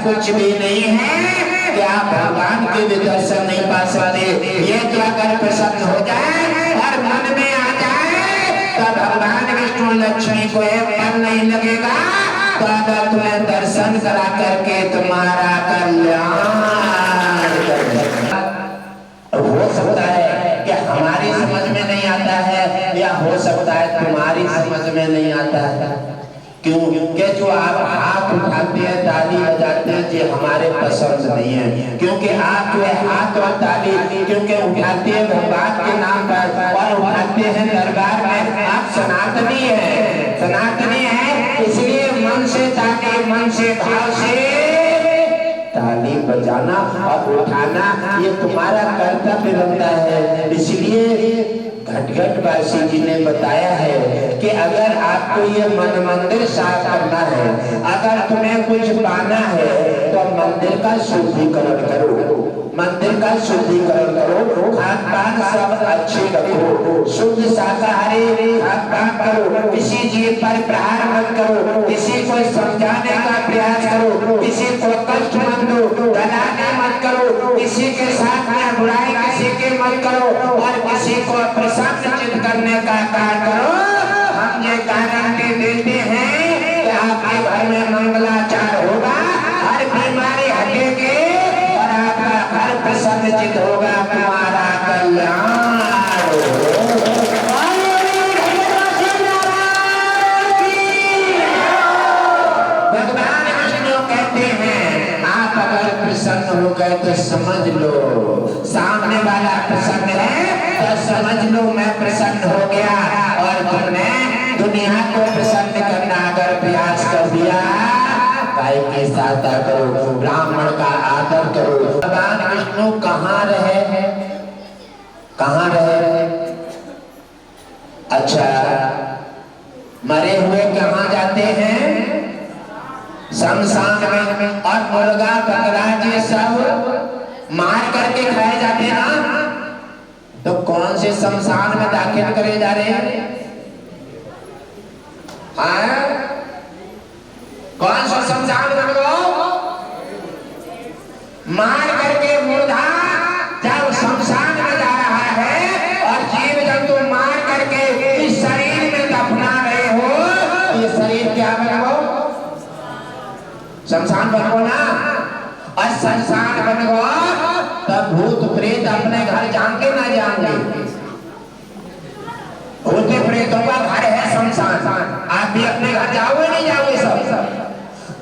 कुछ भी नहीं है कि आप भगवान के भी दर्शन नहीं पा सकते। ये तो अगर प्रसन्न हो जाए और मन में आ जाए तो भगवान विष्णु लक्ष्मी को मन नहीं लगेगा, तो अगर तुम्हें दर्शन करा करके तुम्हारा कल्याण हो सकता है कि हमारी समझ में नहीं आता है, या हो सकता है तुम्हारी समझ में नहीं आता है। क्यों? क्योंकि जो आप हाथ उठाते हैं, ताली बजाते हैं, ये हमारे पसंद नहीं है। क्योंकि आप जो है हाथ और ताली क्योंकि उठाते हैं भगवान के नाम पर और उठाते हैं दरबार में, आप सनातनी है, सनातनी है, इसलिए मन से ताली, मन से भाव से ताली बजाना और उठाना ये तुम्हारा कर्तव्य बनता है। इसलिए घटघट वासी जी ने बताया है कि अगर आपको ये मन मंदिर साफ करना है, अगर तुम्हें कुछ पाना है तो मंदिर का शुद्धिकरण करो, मंदिर का शुद्धिकरण करो, खान पान सब अच्छे रखो, शुद्ध शाकाहारी खान पान करो, किसी जीव पर प्रहार मत करो, किसी को समझाने का प्रयास करो, किसी को कष्ट मत दो, गलाने मत करो, किसी के साथ में बुराई किसी के मत करो और किसी को प्रसन्न चित्त करने का कार्य करो। हम ये गारंटी देते हैं कि आपके घर में मंगलाचार होगा, हर बीमारी हटेगी और आपका घर प्रसन्न चित्त होगा, तुम्हारा कल्याण भगवान विष्णु कहते हैं आप अगर प्रसन्न हो गए तो समझ लो सामने वाला प्रसन्न है, तो समझ लो मैं प्रसन्न हो गया। और तुमने दुनिया को प्रसन्न करना अगर प्रयास कर दिया, गाय की सहायता करो, ब्राह्मण का आदर करो। भगवान विष्णु कहाँ रहे, कहाँ रहे? अच्छा, मरे हुए कहाँ जाते हैं? शमशान में। और मुर्गा बकरा ये सब मार करके खाए जाते हैं ना, तो कौन से शमशान में दाखिल करे जा रहे हैं? हाँ, कौन सा शमशान में? मार करके मुर्दा जब शमशान में जा रहा है और जीव जंतु मार करके इस शरीर में दफना रहे हो, ये शरीर क्या बनो? शमशान बनो ना। और शमशान बनो तब भूत प्रेत अपने घर जाएंगे ना जाएंगे? भूत प्रेतों का घर है शमशान, आप भी अपने घर जाओगे नहीं जाओगे? सब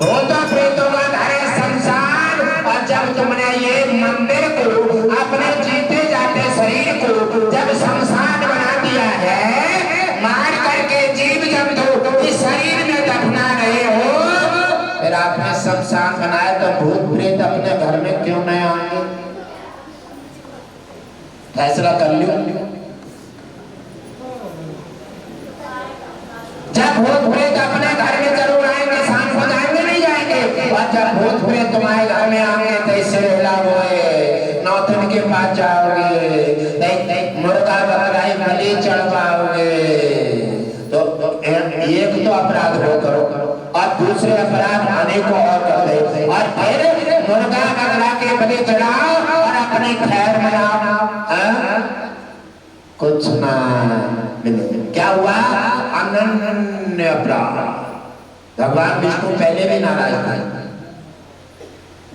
भूत प्रेतों का घर है शमशान। और जब तुमने ये मंदिर को अपने जीते जाते शरीर को जब शमशान बना दिया है, मार करके जीव जंतु इस शरीर में दफना रहे हो, फिर आपने शमशान बनाया तो भूत प्रेत अपने घर में क्यों नहीं आएंगे? फैसला कर लो। जब भूत प्रेत अपने घर में जरूर आएंगे, शाम को जाएंगे नहीं जाएंगे? और जब भूत प्रेत तुम्हारे घर में आएंगे तो इससे हिलाओगे, नौतन के पास जाओगे, मुर्गा बकरा बलि चढ़वाओगे, तो एक तो अपराध हो करो और दूसरे अपराध अनेकों और कर दे, और फिर मुर्गा बकरा के बलि चढ़ाओ और अपनी खैर मनाओ। कुछ ना मिले, क्या हुआ? अनन्य अपराध। भगवान विष्णु पहले भी नाराज थे,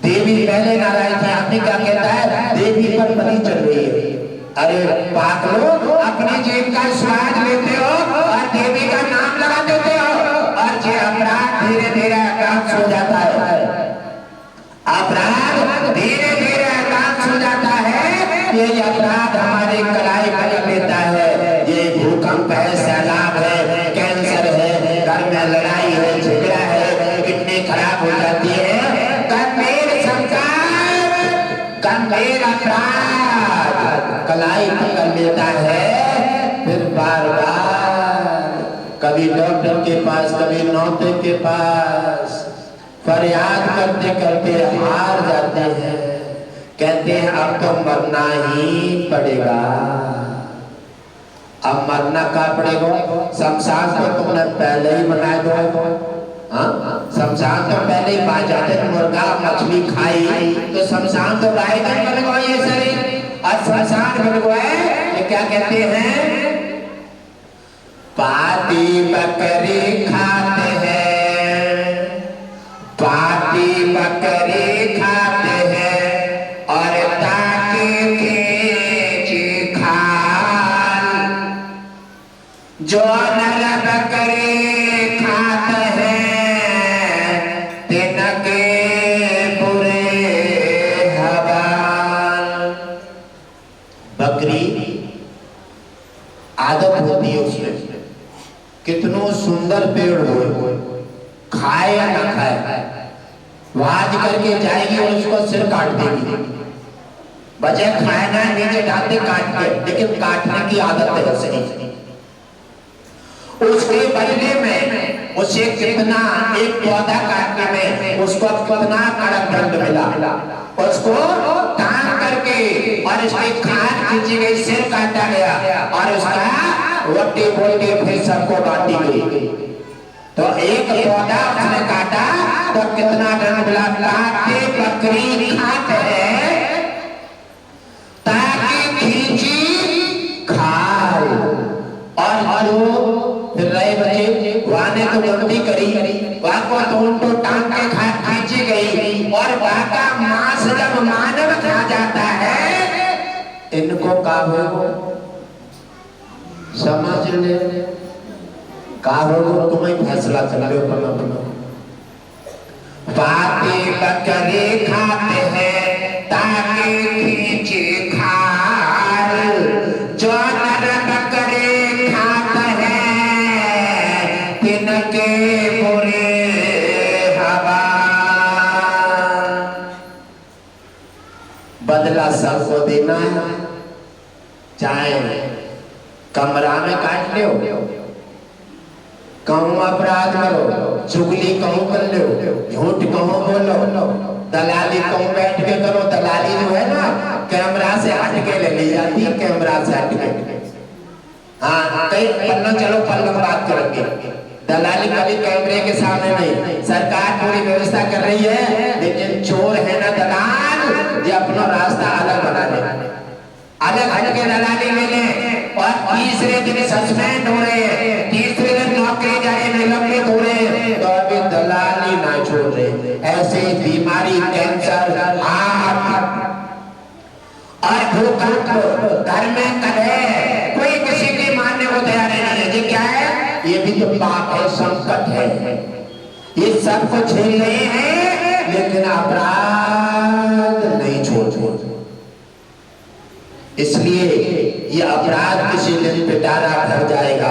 देवी पहले नाराज थे। आपने क्या कहता है? देवी पर बलि चढ़ रही है। अरे पागलो, अपनी जीव का स्वाद लेते हो और देवी का नाम लगा देते हो, और ये अपराध धीरे धीरे आकाश हो जाता है, अपराध धीरे धीरे आकाश हो जाता है। ये अपराध हमारी कलाई बदल लेता है। ये भूकंप है, सैलाब है, कैंसर है, घर में लड़ाई है, झगड़ा है, किडनी खराब हो जाती है, गंभीर संकट, गंभीर अपराध कलाई पकड़ लेता है। फिर बार बार कभी डॉक्टर के पास, कभी नौते के पास फरियाद करते करते हार जाते हैं, कहते हैं अब तो मरना ही पड़ेगा। अब मरना का पड़ेगा? शमशान तो तुमने पहले ही बना दो, हाँ, शमशान तो पहले ही पा जाते थे, मुर्गा मछली खाई तो शमशान तो राय बन गया ये शरीर, और शमशान बन गया ये क्या कहते हैं, पाटी बकरी खाते हैं, पाटी बकरी खाते हैं और ताकि खींची खाल, जो नर बकरी खाते हैं तिनके बुरे हवाल। बकरी आदत होती है उसमें, कितनो सुंदर पेड़ हो, खाए या ना खाए, वाज करके जाएगी और उसको सिर काट देगी, बजाय खाना नीचे डालते काट के, लेकिन काटने की आदत है सही। उसके बदले में उसे कितना, एक पौधा काटने में उसको कितना कड़क दंड मिला, उसको काट करके और इसकी खान खींची गई, सिर काटा गया और उसका वट्टी बोटी फिर सबको बांटी गई। तो एक पौधा उसने काटा तो कितना दंड मिला, काटे बकरी खाते हैं ताकि खींची खाए। और फिर रहे बचे वहां ने तो गलती करी, वहां को तो उनको टांग के खींची गई, और वहां का मांस जब मानव खा जाता है, इनको का हो समझ ले, का हो तुम्हें फैसला कर लो अपना। पाटी बकरी खाते हैं ताकि खींची खाल, जो नर बकरी खाते हैं तिनके बुरे हवा। बदला सबको देना है, चाहे कमरा में काट लो, कहूं अपराध करो, चुगली कहूं कर लो, झूठ कहूं बोलो, दलाली कहूं बैठ के करो। दलाली जो है ना कैमरा से हट के ले ली जाती है, कैमरा से हट के। हाँ, कई पन्ना चलो पल्लम बात करेंगे, दलाली कभी कैमरे के सामने नहीं। सरकार पूरी व्यवस्था कर रही है, लेकिन चोर है ना दलाल, ये अपना रास्ता अलग बना ले, अलग हट के दलाली ले ले, और तीसरे दिन सस्पेंड हो रहे हैं, तीसरे दिन नौकरी जाने निलंबित हो रहे हैं, तो अभी दलाली ना छोड़ रहे। ऐसे बीमारी, कैंसर, हार्ट और भूकंप घर में करे, कोई किसी की मानने को तैयार नहीं है। ये क्या है? ये भी तो पाप है, संकट है। ये सब कुछ झेल रहे हैं, लेकिन अपराध नहीं छोड़। इसलिए ये अपराध किसी दिन पिटारा कर जाएगा,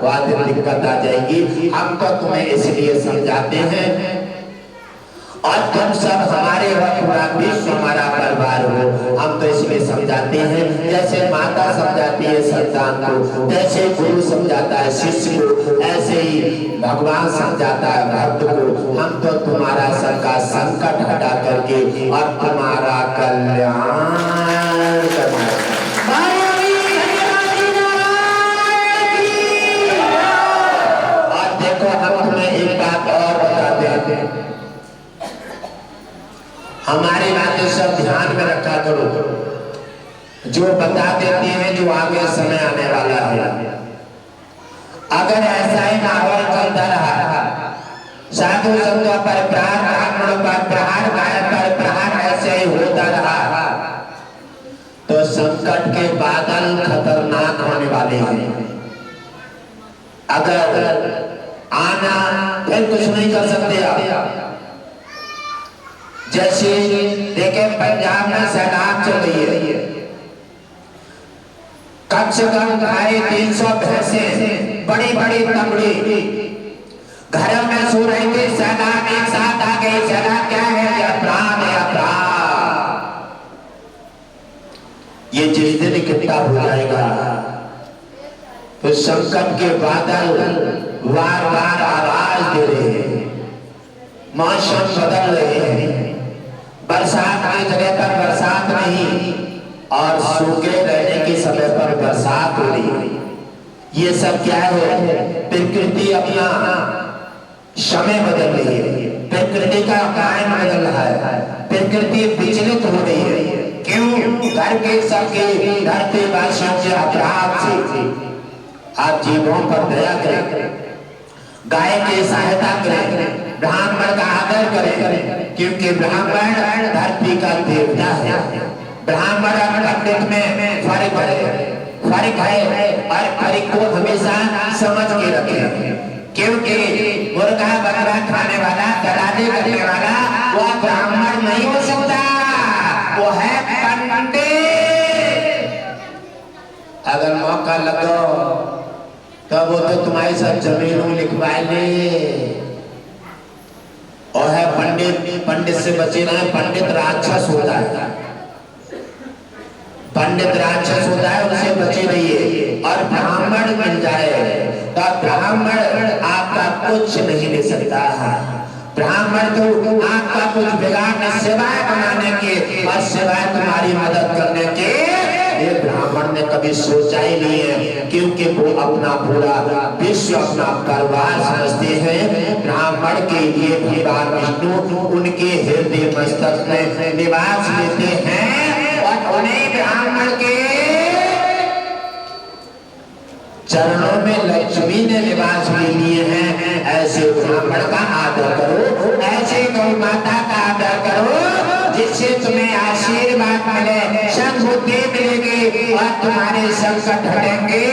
वहां दिन दिक्कत आ जाएगी। हम तो तुम्हें इसलिए समझाते हैं, और तुम सब हमारे हो, पूरा विश्व हमारा परिवार हो, हम तो इसलिए समझाते हैं। जैसे माता समझाती है संतान को, जैसे गुरु समझाता है शिष्य को, ऐसे ही भगवान समझाता है भक्त को। हम तो तुम्हारा सबका संकट हटा करके और तुम्हारा कल्याण करना है। और देखो, हम तुम्हें एक बात और बताते हैं, हमारी बातें सब ध्यान में रखा करो, जो बता देते हैं जो आगे समय आने वाला है। अगर ऐसा ही माहौल चलता रहा, साधु संतों पर प्रहार, ब्राह्मणों पर प्रहार, गाय पर प्रहार, ऐसे ही होता रहा, तो संकट के बादल खतरनाक होने वाले हैं। अगर आना फिर कुछ नहीं कर सकते आप। जैसे देखे पंजाब में सैलाब चल रही है, कम से कम 350 भैंसें बड़ी बड़ी तंबड़ी घरों में सो रही थी, सैलाब एक साथ आ गई। सैलाब क्या है? ये अपराध है, अपराध। ये जिस दिन इकट्ठा हो जाएगा तो संकट के बादल बार बार आवाज दे रहे हैं, मौसम बदल रहे हैं, बरसात की जगह पर बरसात नहीं और सूखे रहने के समय पर बरसात हो रही है। ये सब क्या है? प्रकृति अपना समय बदल रही है, प्रकृति का कायन बदल रहा है, प्रकृति विचलित हो रही है। क्यों? घर के सबके धरती वासियों के अपराध से आप जीवों पर दया करें, गाय की सहायता करें, ब्राह्मण का आदर करें, क्योंकि ब्राह्मण धरती का देवता है। ब्राह्मण और पंडित में फर्क है और फर्क को हमेशा समझ के रखें, क्योंकि मुर्गा बकरा खाने वाला, दलाली करने वाला वो ब्राह्मण नहीं हो सकता, वो है पंडित। अगर मौका लगो तो वो तो तुम्हारी सब जमीनों लिखवाए ले। और है पंडित, पंडित से बचे रहे। पंडित राक्षस होता है, पंडित राक्षस होता है, उससे बचे रहिए। और ब्राह्मण मिल जाए तो ब्राह्मण आपका कुछ नहीं ले सकता। ब्राह्मण तो आपका कुछ बिगाड़ने, सिवाय बनाने के और सिवाय तुम्हारी मदद करने के, ये ब्राह्मण ने कभी सोचा ही नहीं है, क्योंकि वो अपना पूरा विश्व अपना परिवार समझते हैं। ब्राह्मण के लिए भगवान विष्णु उनके हृदय मस्तक में निवास लेते हैं और उन्हें ब्राह्मण के चरणों में लक्ष्मी ने निवास ले लिए हैं। ऐसे ब्राह्मण का आदर करो, ऐसे गौ माता का आदर करो, जिससे तुम्हें आशीर्वाद मिले, सद्बुद्धि मिलेगी और तुम्हारे संकट हटेंगे।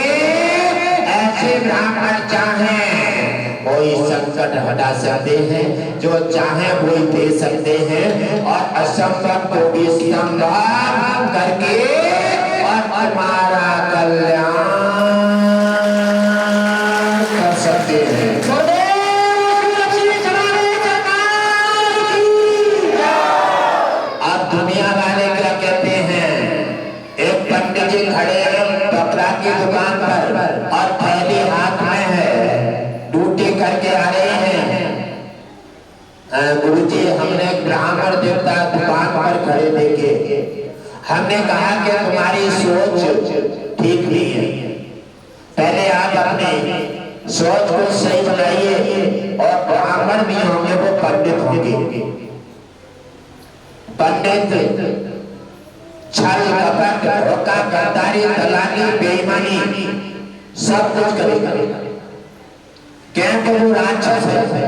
ऐसे ब्राह्मण चाहें कोई संकट हटा सकते हैं, जो चाहे वही दे सकते हैं और असंभव को भी संभव करके और तुम्हारा कल्याण कर सकते हैं। अब दुनिया वाले क्या कहते हैं? एक पंडित जी खड़े कपड़ा की दुकान पर और थैली हाथ में है, ड्यूटी करके आ रहे हैं। गुरुजी, हमने ब्राह्मण देवता दुकान पर खड़े देखे, हमने कहा कि तुम्हारी सोच ठीक नहीं है, पहले आप अपनी सोच को सही बनाइए। और ब्राह्मण भी होंगे वो पंडित होंगे। पंडित छल कपट धोखा गद्दारी दलाली बेईमानी सब कुछ करेगा, क्योंकि वो राक्षस है।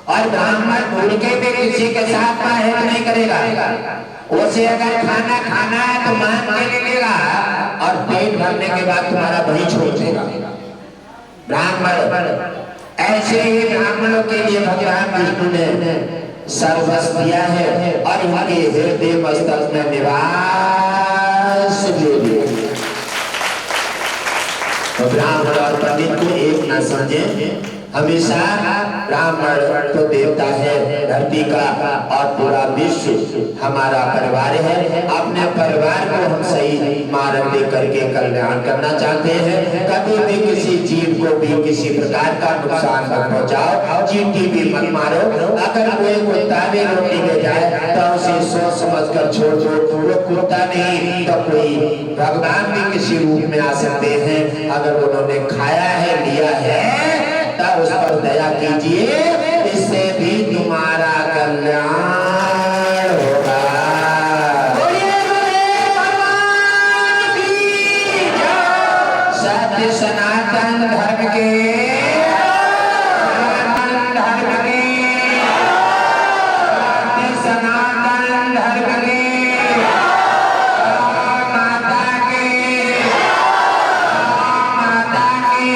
और ब्राह्मण भूल के भी किसी के साथ हेल्प नहीं करेगा। उसे अगर खाना खाना है तो मांग के ले लेगा और पेट भरने के बाद तुम्हारा वही छोड़ देगा। ब्राह्मण, ऐसे ही ब्राह्मणों के लिए भगवान विष्णु ने सर्वस्व दिया है और उनके हृदय मस्तक में निवास ले लिया। तो ब्राह्मण और पंडित को एक न समझे, हमेशा ब्राह्मण तो देवता है धरती का और पूरा विश्व हमारा परिवार है। अपने परिवार को हम सही मार्ग दे करके कल्याण करना चाहते हैं। कभी भी किसी जीव को भी किसी प्रकार का नुकसान मत पहुंचाओ, चींटी भी मत मारो। अगर कोई कुत्ता भी रोटी ले जाए तो उसे सोच समझ कर छोड़ दो। वो कुत्ता नहीं तो कोई भगवान भी किसी रूप में आ सकते हैं। अगर उन्होंने खाया है, लिया है, तब उस पर दया कीजिए, इससे भी तुम्हारा कल्याण होगा। सत्य सनातन धर्म के, सनातन धर्म के, सत्य सनातन धर्म के, माता के, माता के,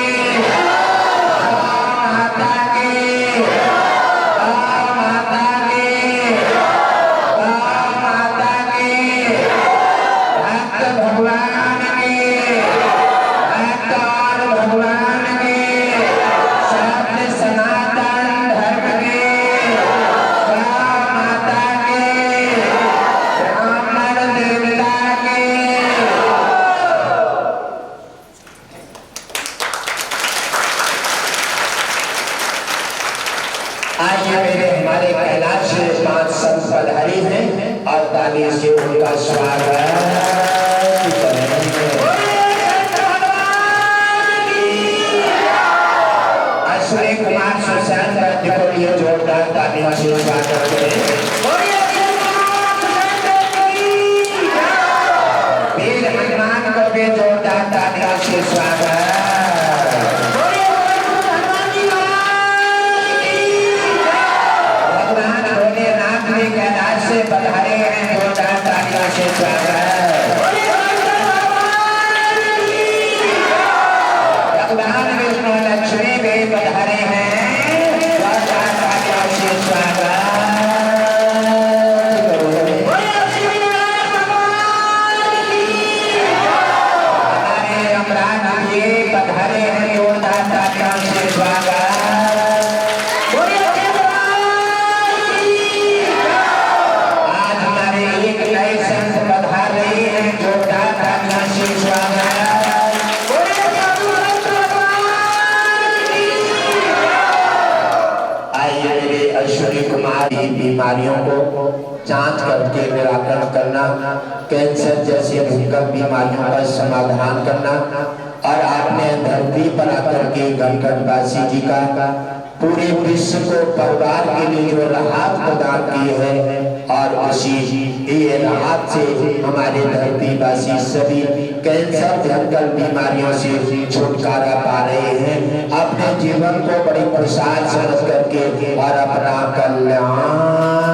से उनका स्वागत करेंगे। अश्विनी कुमार सुशांत हनुमान को भी जोरदार तालियों से स्वागत। भगवान भोलेनाथ भी कैलाश से पधारे हैं, जोरदार तालियों से स्वागत। भगवान विष्णु लक्ष्मी भी पधारे हैं, जोरदार तालियों से स्वागत। पधारे हैं, जोरदार तालियों से स्वागत। आज हमारे एक नए संत पधार रहे हैं, जोरदार तालियों से स्वागत। आइए मेरे अश्विनी कुमार की बीमारियों को जांच करके निराकरण करना, कैंसर जैसी भयंकर बीमारियों का समाधान करना और आपने धरती पर आकर के गणगणवासी जी का पूरे विश्व को परिवार के लिए जो राहत प्रदान की है और उसी ये राहत से हमारे धरतीवासी सभी कैंसर भयंकर बीमारियों से छुटकारा पा रहे हैं। अपने जीवन को बड़ी खुशहाल समझ करके और अपना कल्याण